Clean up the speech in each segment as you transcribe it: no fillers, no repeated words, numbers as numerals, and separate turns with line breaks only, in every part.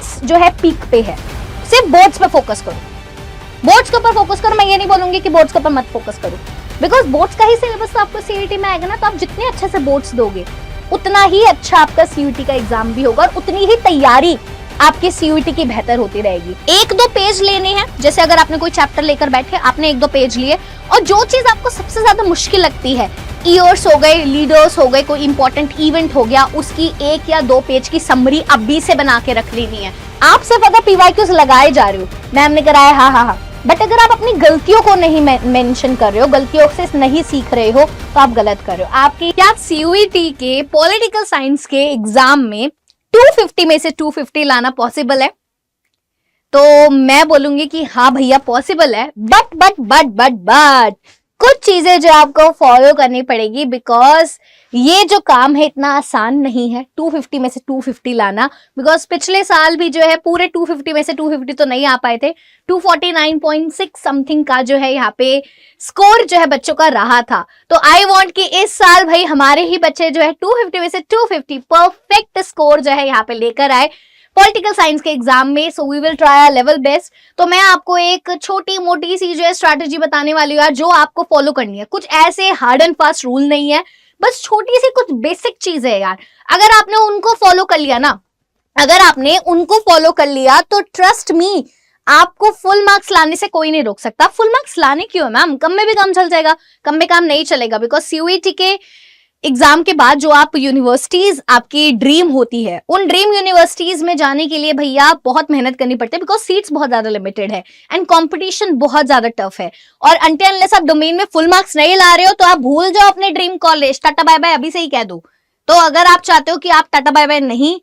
Confidence जो है peak पे है, सिर्फ बोर्ड्स पे फोकस करो, बोर्ड्स के ऊपर फोकस करो। मैं ये नहीं बोलूंगी कि बोर्ड्स के ऊपर मत फोकस करो, बिकॉज बोर्ड्स का ही सिलेबस तो आपको सीयूईटी में आएगा ना, तो आप जितने अच्छे से बोर्ड्स दोगे उतना ही अच्छा आपका सीयूईटी का एग्जाम भी होगा और उतनी ही तैयारी आपके सीयूईटी की बेहतर होती रहेगी। एक दो पेज लेने हैं, जैसे अगर आपने कोई चैप्टर लेकर बैठे, आपने एक दो पेज लिए, और जो चीज आपको सबसे ज्यादा मुश्किल लगती है, ईयर्स हो गए, लीडर्स हो गए, कोई इंपॉर्टेंट इवेंट हो गया, उसकी 1 या 2 पेज की समरी अभी से बना के रख लेनी है। आप सिर्फ अगर पीवाईक्यूज लगाए जा रहे हो, मैम ने कराया, हाँ, बट अगर आप अपनी गलतियों को नहीं मेंशन कर रहे हो, गलतियों से नहीं सीख रहे हो, तो आप गलत कर रहे हो। आपकी क्या सीयूईटी के पॉलिटिकल साइंस के एग्जाम में 250 में से 250 लाना पॉसिबल है? तो मैं बोलूंगी कि हाँ भैया पॉसिबल है, बट कुछ चीजें जो आपको फॉलो करनी पड़ेगी, बिकॉज ये जो काम है इतना आसान नहीं है 250 में से 250 लाना। बिकॉज पिछले साल भी जो है पूरे 250 में से 250 तो नहीं आ पाए थे, 249.6 समथिंग का जो है यहाँ पे स्कोर जो है बच्चों का रहा था। तो आई वांट कि इस साल भाई हमारे ही बच्चे जो है 250 में से 250 परफेक्ट स्कोर जो है यहाँ पे लेकर आए पॉलिटिकल साइंस के एग्जाम में। So we will try our level best. तो मैं आपको एक छोटी मोटी सी जो है स्ट्रैटेजी बताने वाली हूँ यार, जो आपको फॉलो करनी है। कुछ ऐसे हार्ड एंड फास्ट रूल नहीं है, बस छोटी सी कुछ बेसिक चीज है यार। अगर आपने उनको फॉलो कर लिया ना, अगर आपने उनको फॉलो कर लिया तो ट्रस्ट मी, आपको फुल मार्क्स लाने से कोई नहीं रोक सकता। फुल मार्क्स लाने क्यों मैम, कम में भी काम चल जाएगा, कम में काम नहीं चलेगा। बिकॉज सीयूईटी के एग्जाम के बाद जो आप यूनिवर्सिटीज आपकी ड्रीम होती है, उन ड्रीम यूनिवर्सिटीज में जाने के लिए भैया बहुत मेहनत करनी पड़ती है, बिकॉज सीट्स बहुत ज्यादा लिमिटेड है एंड कंपटीशन बहुत ज्यादा टफ है। और अनटिल अनलेस आप डोमेन में फुल मार्क्स नहीं ला रहे हो तो आप भूल जाओ अपने dream college, tata bye bye अभी से ही कह दो। तो अगर आप चाहते हो कि आप टाटा बाय बाय नहीं,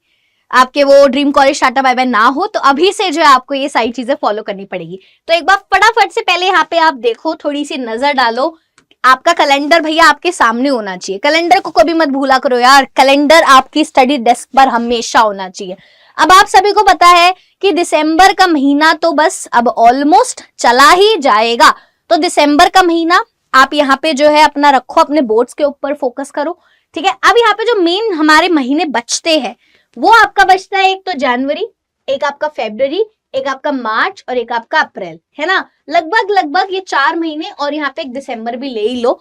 आपके वो dream college tata bye bye ना हो, तो अभी से जो है आपको ये सारी चीजें फॉलो करनी पड़ेगी। तो एक बार फटाफट से पहले यहाँ पे आप देखो, थोड़ी सी नजर डालो। आपका कैलेंडर भैया आपके सामने होना चाहिए, कैलेंडर को कभी मत भूला करो यार, कैलेंडर आपकी स्टडी डेस्क पर हमेशा होना चाहिए। अब आप सभी को पता है कि दिसंबर का महीना तो बस अब ऑलमोस्ट चला ही जाएगा। तो दिसंबर का महीना आप यहाँ पे जो है अपना रखो, अपने बोर्ड्स के ऊपर फोकस करो, ठीक है। अब यहाँ पे जो मेन हमारे महीने बचते हैं वो आपका बचता है, एक तो जनवरी, एक आपका फरवरी, एक आपका मार्च और एक आपका अप्रैल, है ना। लगभग ये 4 महीने, और यहाँ पे एक दिसंबर भी ले ही लो।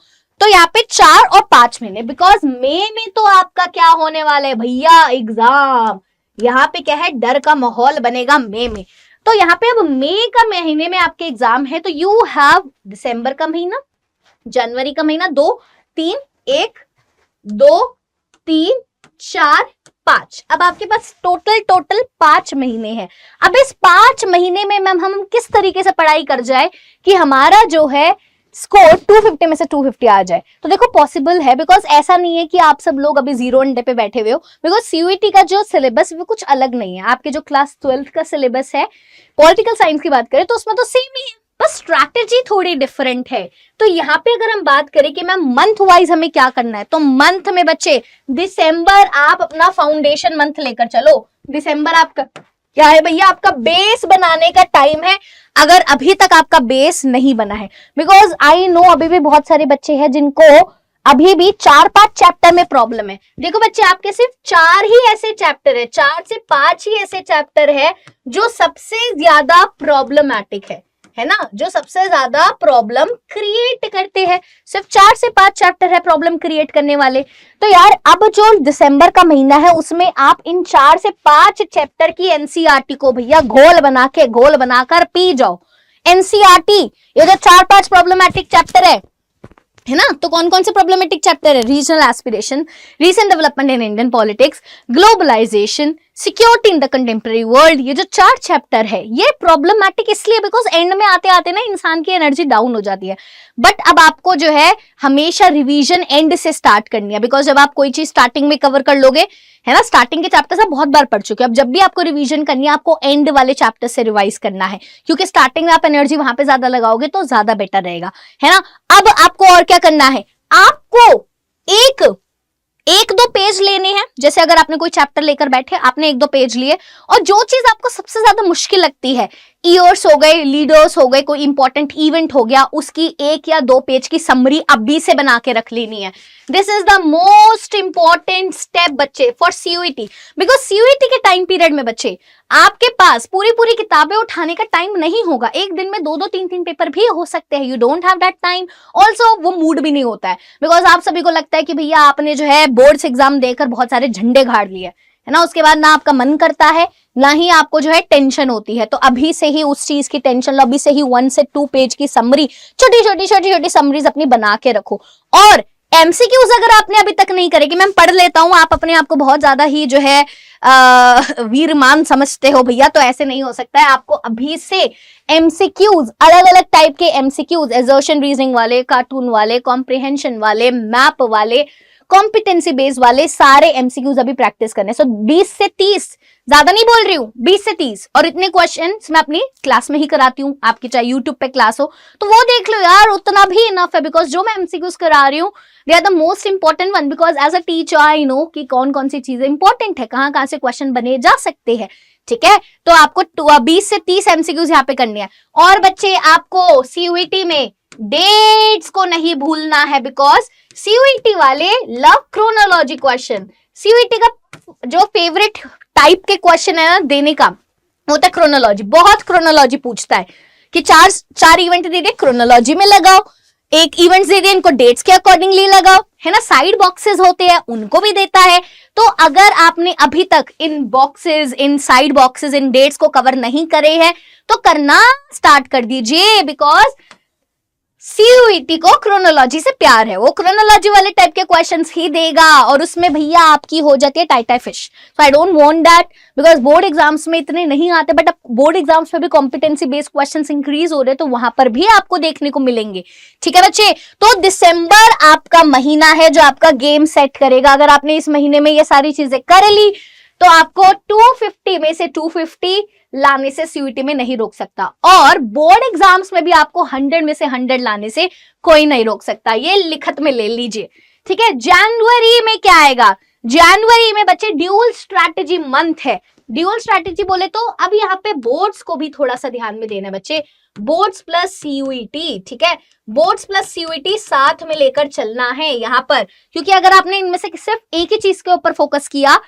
तो यहाँ पे 4 और 5 महीने, बिकॉज मई में तो आपका क्या होने वाला है भैया, एग्जाम। यहाँ पे क्या है, डर का माहौल बनेगा मई में। तो यहाँ पे अब मई का महीने में आपके एग्जाम है, तो यू हैव दिसंबर का महीना, जनवरी का महीना, 2 3 1 2 3 4 5। अब आपके पास टोटल 5 महीने हैं। अब इस 5 महीने में मैम हम किस तरीके से पढ़ाई कर जाए कि हमारा जो है स्कोर 250 में से 250 आ जाए। तो देखो पॉसिबल है, बिकॉज ऐसा नहीं है कि आप सब लोग अभी 0 अंडे पे बैठे हुए हो। बिकॉज सीयूईटी का जो सिलेबस वो कुछ अलग नहीं है। आपके जो क्लास 12 का सिलेबस है, पॉलिटिकल साइंस की बात करें तो उसमें तो सेम ही है, बस स्ट्रैटेजी थोड़ी डिफरेंट है। तो यहाँ पे अगर हम बात करें कि मैम मंथ वाइज हमें क्या करना है, तो मंथ में बच्चे दिसंबर आप अपना फाउंडेशन मंथ लेकर चलो। दिसंबर आपका क्या है भैया, आपका बेस बनाने का टाइम है। अगर अभी तक आपका बेस नहीं बना है, बिकॉज आई नो अभी भी बहुत सारे बच्चे हैं जिनको अभी भी 4-5 चैप्टर में प्रॉब्लम है। देखो बच्चे, आपके सिर्फ 4 ही ऐसे चैप्टर है, 4 से 5 ही ऐसे चैप्टर है जो सबसे ज्यादा प्रॉब्लमैटिक है ना, जो सबसे ज्यादा प्रॉब्लम क्रिएट करते हैं। सिर्फ 4 से 5 चैप्टर है प्रॉब्लम क्रिएट करने वाले। तो यार अब जो दिसंबर का महीना है उसमें आप इन 4 से 5 चैप्टर की एनसीईआरटी को भैया घोल बनाकर पी जाओ। एनसीईआरटी, ये जो 4-5 प्रॉब्लमैटिक चैप्टर है ना, तो कौन कौन से प्रॉब्लमेटिक चैप्टर है, regional aspiration, recent development in Indian politics, globalisation, security in the contemporary world. ये जो 4 चैप्टर है ये प्रॉब्लमैटिक इसलिए बिकॉज एंड में आते आते ना इंसान की एनर्जी डाउन हो जाती है। बट अब आपको जो है हमेशा रिवीजन एंड से स्टार्ट करनी है, बिकॉज जब आप कोई चीज स्टार्टिंग में कवर कर लोगे, है ना, स्टार्टिंग के चैप्टर से बहुत बार पढ़ चुके हैं, अब जब भी आपको रिवीजन करनी है आपको एंड वाले चैप्टर से रिवाइज करना है, क्योंकि स्टार्टिंग में आप एनर्जी वहां पे ज्यादा लगाओगे तो ज्यादा बेटर रहेगा, है ना। अब आपको और क्या करना है, आपको एक दो पेज लेने हैं। जैसे अगर आपने कोई चैप्टर लेकर बैठे, आपने 1-2 पेज लिए, और जो चीज आपको सबसे ज्यादा मुश्किल लगती है, ईयर्स हो गए, लीडर्स हो गए, कोई इंपॉर्टेंट इवेंट हो गया, उसकी 1 या 2 पेज की समरी अभी से बना के रख लेनी है। This is the most important step बच्चे फॉर सीयूईटी, बिकॉज सीयूईटी के टाइम पीरियड में बच्चे आपके पास पूरी पूरी किताबें उठाने का टाइम नहीं होगा। एक दिन में 2-2 3-3 पेपर भी हो सकते हैं, you don't have that time. Also वो मूड भी नहीं होता है, बिकॉज आप सभी को लगता है कि भैया आपने जो है बोर्ड्स एग्जाम देकर बहुत सारे झंडे गाड़ लिए है ना, उसके बाद ना आपका मन करता है ना ही आपको जो है टेंशन होती है। तो अभी से ही उस चीज की टेंशन लो, अभी से ही 1 से 2 पेज की समरी, छोटी छोटी समरीज अपनी बना के रखो। और एमसीक्यूज अगर आपने अभी तक नहीं करे कि मैं पढ़ लेता हूं, आप अपने आप को बहुत ज्यादा ही जो है वीरमान समझते हो भैया, तो ऐसे नहीं हो सकता है। आपको अभी से एमसीक्यूज, अलग अलग टाइप के एमसीक्यूज, असर्शन रीजनिंग वाले, कार्टून वाले, कॉम्प्रिहेंशन वाले, मैप वाले, कॉम्पिटेंसी बेस वाले सारे एमसीक्यूज अभी प्रैक्टिस करने। सो 20 से 30, ज्यादा नहीं बोल रही हूँ, 20 से 30, और इतने क्वेश्चंस मैं अपनी क्लास में ही कराती हूँ। आपकी चाहे यूट्यूब पे क्लास हो तो वो देख लो यार, उतना भी इनफ है, बिकॉज जो मैं एमसीक्यूज करा रही हूँ they are the most important one, because as a teacher I know कि कौन कौन सी चीजें इंपॉर्टेंट है, कहाँ कहाँ से क्वेश्चन बने जा सकते हैं। ठीक है, तो आपको 20 से 30 एमसीक्यूज यहाँ पे करनी है। और बच्चे आपको सीयूईटी में डेट्स को नहीं भूलना है, बिकॉज सीयूईटी वाले लव क्रोनोलॉजी क्वेश्चन। सीयूईटी का जो फेवरेट टाइप के क्वेश्चन है ना देने का, वो होता है क्रोनोलॉजी। बहुत क्रोनोलॉजी पूछता है कि चार इवेंट दे दिए, क्रोनोलॉजी में लगाओ, एक इवेंट दे दिए, इनको डेट्स के अकॉर्डिंगली लगाओ, है ना। साइड बॉक्सेस होते हैं, उनको भी देता है। तो अगर आपने अभी तक इन बॉक्सेस, इन साइड बॉक्सेस, इन डेट्स को कवर नहीं करे हैं तो करना स्टार्ट कर दीजिए, बिकॉज सीयूईटी को क्रोनोलॉजी से प्यार है, वो क्रोनोलॉजी वाले टाइप के क्वेश्चंस ही देगा, और उसमें भैया आपकी हो जाती है tie fish. So I don't want that, because board exams में इतने नहीं आते, बट अब बोर्ड एग्जाम्स में भी कॉम्पिटेंसी बेस्ड क्वेश्चंस इंक्रीज हो रहे हैं, तो वहां पर भी आपको देखने को मिलेंगे। ठीक है बच्चे, तो दिसंबर आपका महीना है जो आपका गेम सेट करेगा। अगर आपने इस महीने में ये सारी चीजें कर ली तो आपको 250 में से 250 लाने से सीयूईटी में नहीं रोक सकता, और बोर्ड एग्जाम्स में भी आपको 100 में से 100 लाने से कोई नहीं रोक सकता। ये लिखत में ले लीजिए। ठीक है, जनवरी में क्या आएगा? जनवरी में बच्चे ड्यूल स्ट्रैटेजी मंथ है। ड्यूल स्ट्रैटेजी बोले तो अब यहाँ पे बोर्ड्स को भी थोड़ा सा ध्यान में देना है बच्चे, बोर्ड्स प्लस सीयूईटी। ठीक है, बोर्ड्स प्लस सीयूईटी साथ में लेकर चलना है यहाँ पर, क्योंकि अगर आपने इनमें से सिर्फ एक ही चीज के ऊपर फोकस किया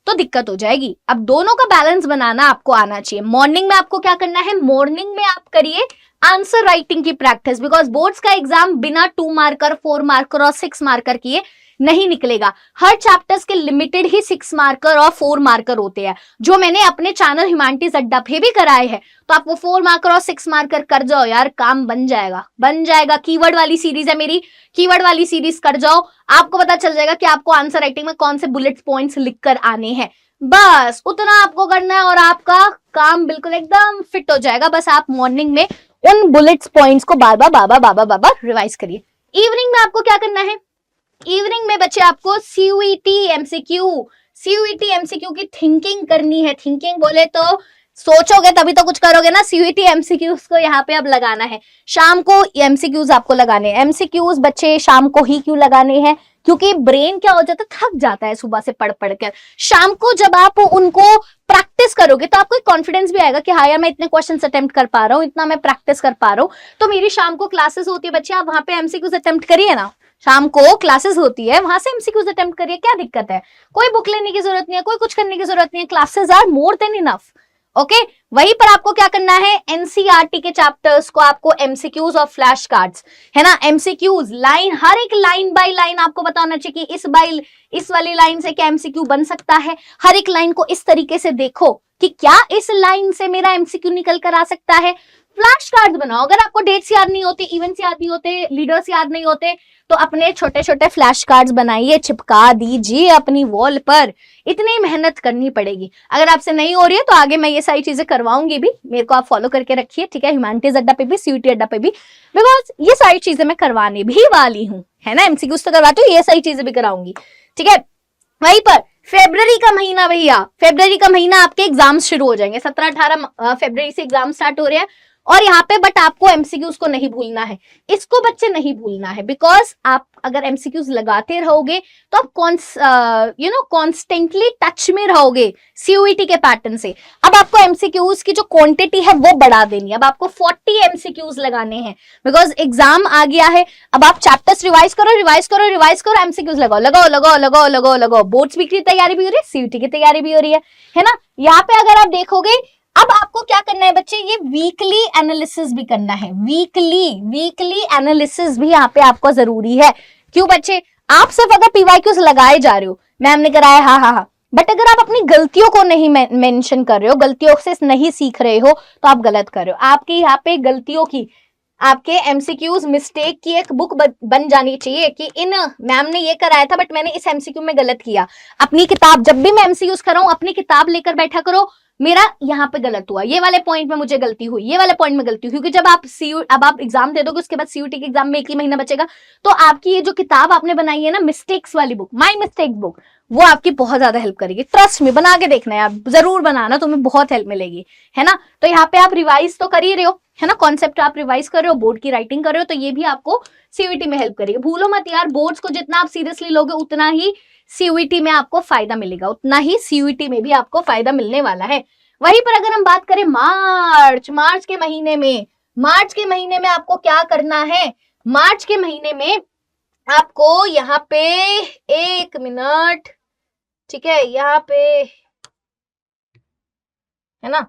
तो दिक्कत हो जाएगी। अब दोनों का बैलेंस बनाना आपको आना चाहिए। मॉर्निंग में आपको क्या करना है? मॉर्निंग में आप करिए आंसर राइटिंग की प्रैक्टिस, बिकॉज बोर्ड्स का एग्जाम बिना 2 मार्कर, 4 मार्कर और 6 मार्कर किए नहीं निकलेगा। हर चैप्टर्स के लिमिटेड ही 6 मार्कर और 4 मार्कर होते हैं, जो मैंने अपने चैनल हिमांटीज अड्डा पे भी कराए हैं। तो आप वो 4 मार्कर और 6 मार्कर कर जाओ यार, काम बन जाएगा, बन जाएगा। कीवर्ड वाली सीरीज है मेरी, कीवर्ड वाली सीरीज कर जाओ, आपको पता चल जाएगा कि आपको आंसर राइटिंग में कौन से बुलेट पॉइंट्स लिखकर आने हैं। बस उतना आपको करना है और आपका काम बिल्कुल एकदम फिट हो जाएगा। बस आप मॉर्निंग में उन बुलेट्स पॉइंट्स को बार बार रिवाइज करिए। इवनिंग में आपको क्या करना है? इवनिंग में बच्चे आपको सीयूईटी एमसीक्यू की थिंकिंग करनी है। थिंकिंग बोले तो सोचोगे तभी तो कुछ करोगे ना। सीयूईटी एमसीक्यूज को यहाँ पे अब लगाना है। शाम को एमसीक्यूज आपको लगाने हैं। एमसीक्यूज बच्चे शाम को ही क्यों लगाने हैं? क्योंकि ब्रेन क्या हो जाता है, थक जाता है सुबह से पढ़ पढ़ कर। शाम को जब आप उनको प्रैक्टिस करोगे तो आपको कॉन्फिडेंस भी आएगा कि हाँ यार मैं इतने क्वेश्चंस अटेम्प्ट कर पा रहा हूँ, इतना मैं प्रैक्टिस कर पा रहा हूँ। तो मेरी शाम को क्लासेस होती है बच्चे, आप वहां पे एमसीक्यूज अटेम्प्ट करिए ना। शाम को क्लासेस होती है, वहां से एमसीक्यूज अटेम्प्ट करिए, क्या दिक्कत है? कोई बुक लेने की जरूरत नहीं है, कोई कुछ करने की जरूरत नहीं है। Classes are more than enough. Okay, वहीं पर आपको क्या करना है? एनसीईआरटी के चैप्टर्स को आपको एमसीक्यूज और फ्लैश कार्ड्स, है ना, एमसीक्यूज लाइन, हर एक लाइन बाय लाइन आपको बताना चाहिए कि इस वाली लाइन से क्या एमसीक्यू बन सकता है। हर एक लाइन को इस तरीके से देखो कि क्या इस लाइन से मेरा एमसीक्यू निकल कर आ सकता है। फ्लैश कार्ड्स बनाओ। अगर आपको डेट्स याद नहीं होते, इवेंट्स याद नहीं होते, लीडर्स याद नहीं होते, तो अपने छोटे छोटे फ्लैश कार्ड्स बनाइए, चिपका दीजिए अपनी वॉल पर। इतनी मेहनत करनी पड़ेगी। अगर आपसे नहीं हो रही है तो आगे मैं ये सारी चीजें करवाऊंगी भी, मेरे को आप फॉलो करके रखिए। ठीक है, ह्यूमैनिटीज अड्डा पे भी, सीयूईटी अड्डा पे भी, बिकॉज ये सारी चीजें मैं करवाने भी वाली हूँ, है ना। एमसीक्यूज तो करवाती हूँ, ये सारी चीजें भी कराऊंगी। ठीक है, वहीं पर फेब्रुअरी का महीना भैया, फेब्रुअरी का महीना आपके एग्जाम्स शुरू हो जाएंगे। 17-18 फेब्रुअरी से एग्जाम स्टार्ट हो रहे हैं। और यहाँ पे बट आपको एमसीक्यूज को नहीं भूलना है, इसको बच्चे नहीं भूलना है, बिकॉज आप अगर एमसीक्यूज लगाते रहोगे तो आप कॉन्स्टेंटली टच में रहोगे सीयूईटी के पैटर्न से। अब आपको एमसीक्यूज की जो क्वांटिटी है वो बढ़ा देनी है, अब आपको 40 एमसीक्यूज लगाने हैं, बिकॉज एग्जाम आ गया है। अब आप चैप्टर्स रिवाइज करो, एमसीक्यूज लगाओ। बोर्ड्स की तैयारी भी हो रही है, सीयूईटी की तैयारी भी हो रही है ना। यहाँ पे अगर आप देखोगे, अब आपको क्या करना है बच्चे, ये वीकली एनालिसिस भी करना है, वीकली एनालिसिस भी यहाँ पे आपको जरूरी है। क्यों बच्चे, आप सिर्फ अगर पीवाईक्यूज लगाए जा रहे हो, मैम ने कराया हाँ, बट अगर आप अपनी गलतियों को नहीं मेंशन कर रहे हो, गलतियों से नहीं सीख रहे हो, तो आप गलत कर रहे हो। आपकी यहाँ पे गलतियों की, आपके एमसीक्यूज मिस्टेक की एक बुक बन जानी चाहिए कि इन मैम ने ये कराया था बट मैंने इस एमसीक्यू में गलत किया। अपनी किताब, जब भी मैं एमसीक्यूज कर रहा हूं, अपनी किताब लेकर बैठा करो, मेरा यहाँ पे गलत हुआ, ये वाले पॉइंट में मुझे गलती हुई, ये वाले पॉइंट में गलती हुई, क्योंकि जब आप एग्जाम दे दोगे, उसके बाद सीयूटी के एग्जाम में एक ही महीना बचेगा, तो आपकी ये जो किताब आपने बनाई है ना, मिस्टेक्स वाली बुक, माई मिस्टेक बुक, वो आपकी बहुत ज्यादा हेल्प करेगी। ट्रस्ट में बना के देखना यार, जरूर बनाना, तुम्हें बहुत हेल्प मिलेगी, है ना। तो यहाँ पे आप रिवाइज तो कर ही रहे हो, है ना, कॉन्सेप्ट आप रिवाइज कर रहे हो, बोर्ड की राइटिंग कर रहे हो, तो ये भी आपको सीयूटी में हेल्प करेगी। भूलो मत यार, बोर्ड्स को जितना आप सीरियसली लोगे उतना ही सीयूटी में आपको फायदा मिलेगा, उतना ही सीयूटी में भी आपको फायदा मिलने वाला है। वहीं पर अगर हम बात करें मार्च के महीने में आपको क्या करना है, मार्च के महीने में आपको यहाँ पे, एक मिनट, ठीक है, यहाँ पे है ना,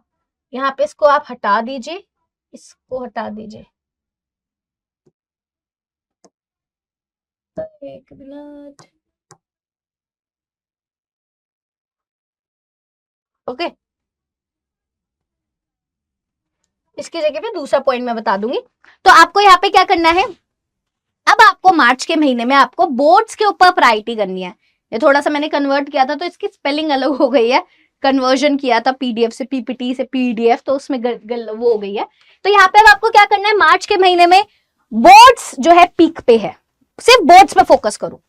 यहाँ पे इसको आप हटा दीजिए, इसको हटा दीजिए, एक मिनट, ओके। इसकी जगह पे दूसरा पॉइंट मैं बता दूंगी। तो आपको यहाँ पे क्या करना है, अब आपको मार्च के महीने में आपको बोर्ड्स के ऊपर प्रायोरिटी करनी है। ये थोड़ा सा मैंने कन्वर्ट किया था तो इसकी स्पेलिंग अलग हो गई है, कन्वर्जन किया था पीडीएफ से पीपीटी से पीडीएफ, तो उसमें वो हो गई है। तो यहाँ पे अब आपको क्या करना है, मार्च के महीने में बोर्ड्स जो है पीक पे है, सिर्फ बोर्ड्स पे फोकस करो,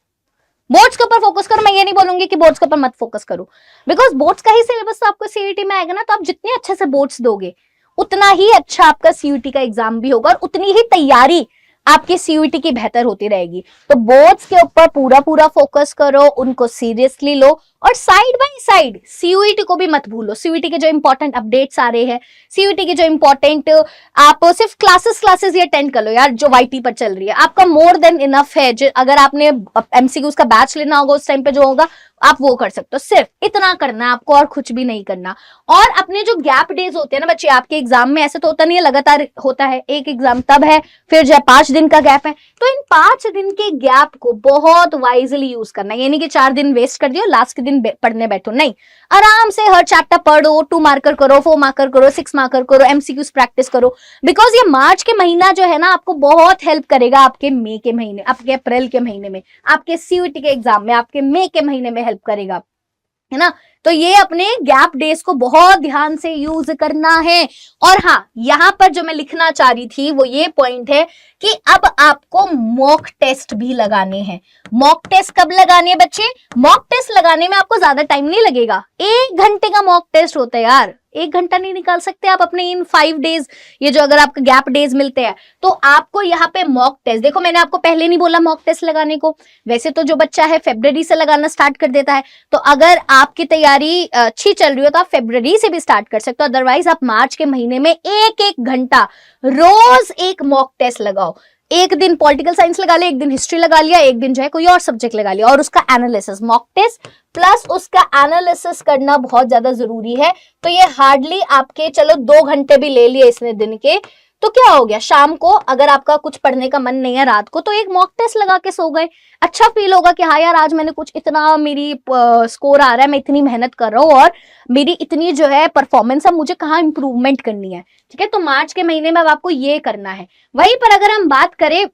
बोर्ड्स के ऊपर फोकस करो। मैं ये नहीं बोलूंगी कि बोर्ड्स के ऊपर मत फोकस करो, बिकॉज बोर्ड्स का ही सिलेबस तो आपको सीयूटी में आएगा ना, तो आप जितने अच्छे से बोर्ड्स दोगे उतना ही अच्छा आपका सीयूटी का एग्जाम भी होगा और उतनी ही तैयारी आपकी सीयूटी की बेहतर होती रहेगी। तो बोर्ड्स के ऊपर पूरा फोकस करो, उनको सीरियसली लो और साइड बाय साइड सीयूटी को भी मत भूलो। सीयूटी के जो इंपॉर्टेंट अपडेट्स आ रहे हैं, सीयूटी के जो इंपॉर्टेंट, आप सिर्फ क्लासेस ये अटेंड कर लो यार, जो वाईटी पर चल रही है, आपका मोर देन इनफ है। अगर आपने एमसीक्यूज का बैच लेना होगा उस टाइम पे जो होगा आप वो कर सकते हो, सिर्फ इतना करना है आपको और कुछ भी नहीं करना। और अपने जो गैप डेज होते हैं ना बच्चे, आपके एग्जाम में ऐसे तो होता नहीं है लगातार होता है, एक एग्जाम तब है फिर जो है 5 दिन का गैप है, तो इन 5 दिन के गैप को बहुत वाइजली यूज करना है। यानी कि 4 दिन वेस्ट कर दियो, लास्ट के दिन पढ़ने बैठो, नहीं, आराम से हर चैप्टर पढ़ो, 2 मार्कर करो, 4 मार्कर करो, 6 मार्कर करो, एमसीक्यूज प्रैक्टिस करो, बिकॉज ये मार्च के महीना जो है ना आपको बहुत हेल्प करेगा आपके मई के महीने, आपके अप्रैल के महीने में, आपके सीयूटी के एग्जाम में, आपके मई के महीने में हेल्प करेगा, है ना। तो ये अपने गैप डेज को बहुत ध्यान से यूज करना है। और हाँ, यहां पर जो मैं लिखना चाह रही थी वो ये पॉइंट है कि अब आपको मॉक टेस्ट भी लगाने हैं। मॉक टेस्ट कब लगाने हैं बच्चे, मॉक टेस्ट लगाने में आपको ज्यादा टाइम नहीं लगेगा, 1 घंटे का मॉक टेस्ट होता है यार, 1 घंटा नहीं निकाल सकते आप अपने इन 5 डेज, ये जो अगर आपको गैप डेज मिलते हैं तो आपको यहाँ पे मॉक टेस्ट, देखो मैंने आपको पहले नहीं बोला मॉक टेस्ट लगाने को, वैसे तो जो बच्चा है फरवरी से लगाना स्टार्ट कर देता है, तो अगर आपकी तैयारी अच्छी चल रही हो तो आप फरवरी से भी स्टार्ट कर सकते हो, अदरवाइज आप मार्च के महीने में 1-1 घंटा रोज एक मॉक टेस्ट लगाओ। एक दिन पॉलिटिकल साइंस लगा लिया, एक दिन हिस्ट्री लगा लिया, एक दिन जो है कोई और सब्जेक्ट लगा लिया, और उसका एनालिसिस, मॉक टेस्ट प्लस उसका एनालिसिस करना बहुत ज्यादा जरूरी है। तो ये हार्डली आपके, चलो 2 घंटे भी ले लिए इसने दिन के, तो क्या हो गया, शाम को अगर आपका कुछ पढ़ने का मन नहीं है रात को, तो एक मॉक टेस्ट लगा के सो गए, अच्छा फील होगा कि हाँ यार आज मैंने कुछ इतना, मेरी स्कोर आ रहा है, मैं इतनी मेहनत कर रहा हूँ और मेरी इतनी जो है परफॉर्मेंस है, मुझे कहाँ इंप्रूवमेंट करनी है, ठीक है। तो मार्च के महीने में अब आपको ये करना है। वहीं पर अगर हम बात करें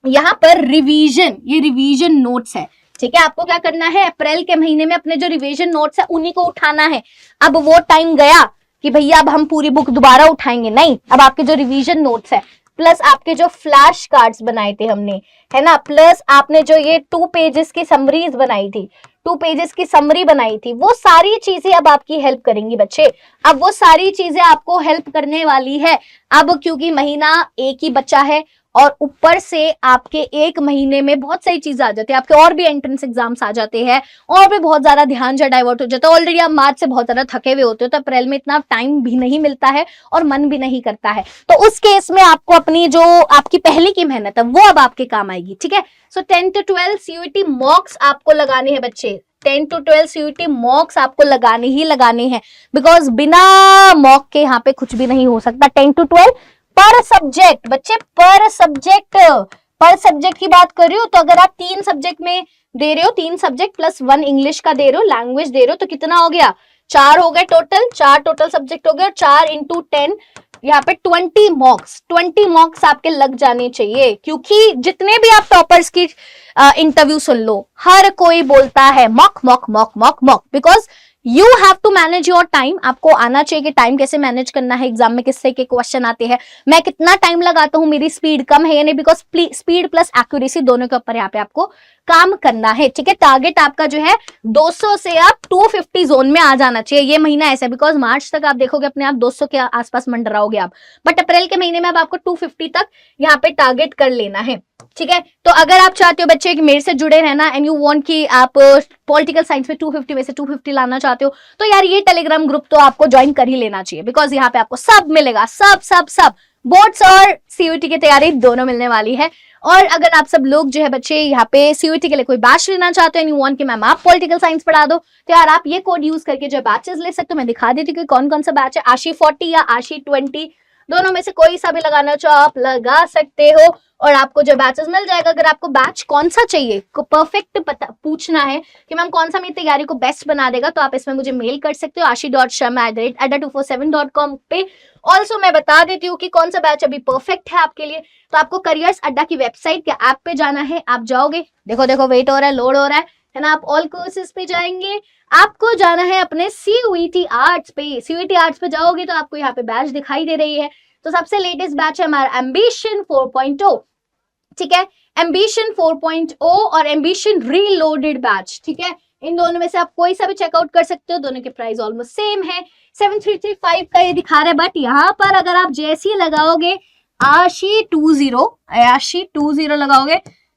यहाँ पर रिवीजन, ये रिवीजन नोट्स है, ठीक है, आपको क्या करना है, अप्रैल के महीने में अपने जो रिवीजन नोट्स है उन्हीं को उठाना है। अब वो टाइम गया कि भैया अब हम पूरी बुक दोबारा उठाएंगे, नहीं, अब आपके जो रिवीजन नोट्स है प्लस आपके जो फ्लैश कार्ड्स बनाए थे हमने, है ना, प्लस आपने जो ये 2 पेजेस की समरीज बनाई थी, 2 पेजेस की समरी बनाई थी, वो सारी चीजें अब आपकी हेल्प करेंगी बच्चे। अब वो सारी चीजें आपको हेल्प करने वाली है। अब क्योंकि महीना एक ही बचा है और ऊपर से आपके एक महीने में बहुत सारी चीजें आ जाती है, आपके और भी एंट्रेंस एग्जाम्स आ जाते हैं और भी बहुत ज्यादा ध्यान जो डाइवर्ट हो जाता है। ऑलरेडी आप मार्च से बहुत ज्यादा थके हुए होते हो, तो अप्रैल में इतना टाइम भी नहीं मिलता है और मन भी नहीं करता है। तो उस केस में आपको अपनी जो आपकी पहले की मेहनत है वो अब आपके काम आएगी, ठीक है। सो 10 to 12 CUET मॉक्स आपको लगाने हैं बच्चे, 10 to 12 CUET मॉक्स आपको लगाने ही लगाने हैं, बिकॉज बिना मॉक के यहाँ पे कुछ भी नहीं हो सकता। 10 to 12 पर सब्जेक्ट बच्चे, पर सब्जेक्ट की बात कर रही हो, तो अगर आप 3 सब्जेक्ट में दे रहे हो, 3 सब्जेक्ट प्लस 1 इंग्लिश का दे रहे हो, लैंग्वेज दे रहे हो, तो कितना हो गया, 4 हो गए टोटल, 4 टोटल सब्जेक्ट हो गए और 4 into 10 यहाँ पे 20 मॉक्स आपके लग जाने चाहिए। क्योंकि जितने भी आप टॉपर्स की इंटरव्यू सुन लो, हर कोई बोलता है mock mock mock mock mock, because you have to manage your time. आपको आना चाहिए कि टाइम कैसे मैनेज करना है, एग्जाम में किस तरह के क्वेश्चन आते हैं, मैं कितना टाइम लगाता हूँ, मेरी स्पीड कम है या नहीं, बिकॉज स्पीड प्लस एक्यूरेसी दोनों के ऊपर यहाँ पे आपको काम करना है, ठीक है। टारगेट आपका जो है 200 से आप 250 जोन में आ जाना चाहिए। ये महीना ऐसा है, बिकॉज मार्च तक आप देखोगे अपने आप 200 के आसपास मंडराओगे आप, बट अप्रैल के महीने में अब आपको 250 तक यहाँ पे टारगेट कर लेना है, ठीक है। तो अगर आप चाहते हो बच्चे कि मेरे से जुड़े रहना एंड यू वांट कि आप पॉलिटिकल साइंस में 250 में से 250 लाना चाहते हो, तो यार ये टेलीग्राम ग्रुप तो आपको ज्वाइन कर ही लेना चाहिए, बिकॉज यहाँ पे आपको सब मिलेगा, सब बोर्ड्स और CUET की तैयारी दोनों मिलने वाली है। और अगर आप सब लोग जो है बच्चे यहाँ पे CUET के लिए कोई बैच लेना चाहते हो, यू वांट कि मैम आप पॉलिटिकल साइंस पढ़ा दो, तो यार आप ये कोड यूज करके जो बैचेस ले सकते हो। मैं दिखा देती हूँ कि कौन कौन सा बैच है, आशी 40 या आशी 20, दोनों में से कोई सा भी लगाना चाहो आप लगा सकते हो और आपको जो बैचेस मिल जाएगा। अगर आपको बैच कौन सा चाहिए, को परफेक्ट पता पूछना है कि मैम कौन सा मेरी तैयारी को बेस्ट बना देगा, तो आप इसमें मुझे मेल कर सकते हो ashi.sharma@adda247.com पे। ऑल्सो मैं बता देती हूँ कि कौन सा बैच अभी परफेक्ट है आपके लिए। तो आपको करियर्स अड्डा की वेबसाइट या ऐप पे जाना है, आप जाओगे, देखो वेट हो रहा है, लोड हो रहा है ना, आप ऑल कोर्सेज पे जाएंगे, आपको जाना है अपने CUET आर्ट्स पे। CUET आर्ट्स पे जाओगे तो आपको यहाँ पे बैच दिखाई दे रही है। तो सबसे लेटेस्ट बैच है हमारा एम्बिशन 4.0, ठीक है, एम्बिशन 4.0 और एम्बिशन रीलोडेड बैच, ठीक है। इन दोनों में से आप कोई सा भी चेकआउट कर सकते हो, दोनों के प्राइस ऑलमोस्ट सेम है। 7335 का ये दिखा रहा है, बट यहाँ पर अगर आप जैसे लगाओगे आशी 20 लगाओगे,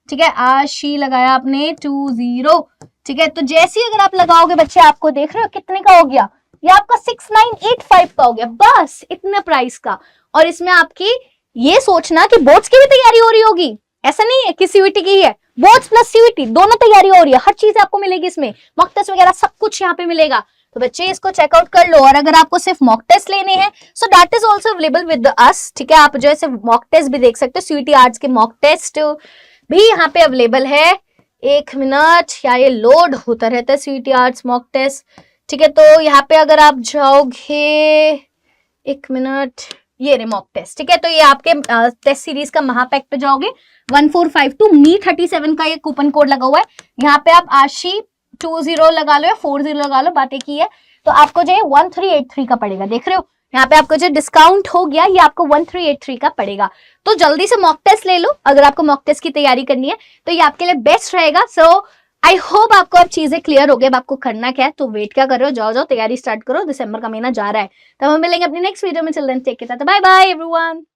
ठीक है, आशी लगाया आपने 20, ठीक है, तो जैसे ही अगर आप लगाओगे बच्चे, आपको देख रहे हो कितने का हो गया, ये आपका 6985 का हो गया, बस इतना प्राइस का। और इसमें आपकी ये सोचना कि बोर्ड्स की भी तैयारी हो रही होगी, ऐसा नहीं है कि CUET की ही है, बोर्ड्स प्लस CUET दोनों तैयारी हो रही है, हर चीज आपको मिलेगी इसमें, मॉक टेस्ट वगैरह सब कुछ यहाँ पे मिलेगा। तो बच्चे इसको चेकआउट कर लो। और अगर आपको सिर्फ मॉक टेस्ट लेने हैं, so that is also available with us, ठीक है, आप जो है सिर्फ मॉक टेस्ट भी देख सकते हो, CUET आर्ट्स के मॉक टेस्ट भी यहाँ पे अवेलेबल है। 1 मिनट, या ये लोड होता रहता है CUET आर्ट्स मॉक टेस्ट, ठीक है। तो यहाँ पे अगर आप जाओगे, 1 मिनट, ये रे मॉक टेस्ट, ठीक है, तो ये आपके टेस्ट सीरीज का महापैक पे जाओगे, 1452 Me37 का ये कूपन कोड लगा हुआ है, यहाँ पे आप आशी 20 लगा लो या 40 लगा लो, बात एक ही है, तो आपको जो है 1383 का पड़ेगा, देख रहे हो यहाँ पे आपको जो डिस्काउंट हो गया, ये आपको 1383 का पड़ेगा। तो जल्दी से मॉक टेस्ट ले लो, अगर आपको मॉक टेस्ट की तैयारी करनी है तो ये आपके लिए बेस्ट रहेगा। सो आई होप आपको अब चीजें क्लियर हो गई। अब आपको करना क्या है, तो वेट क्या कर रहे हो, जाओ तैयारी स्टार्ट करो, दिसंबर का महीना जा रहा है। तब हम मिलेंगे अपनी नेक्स्ट वीडियो में, children take care, bye bye everyone.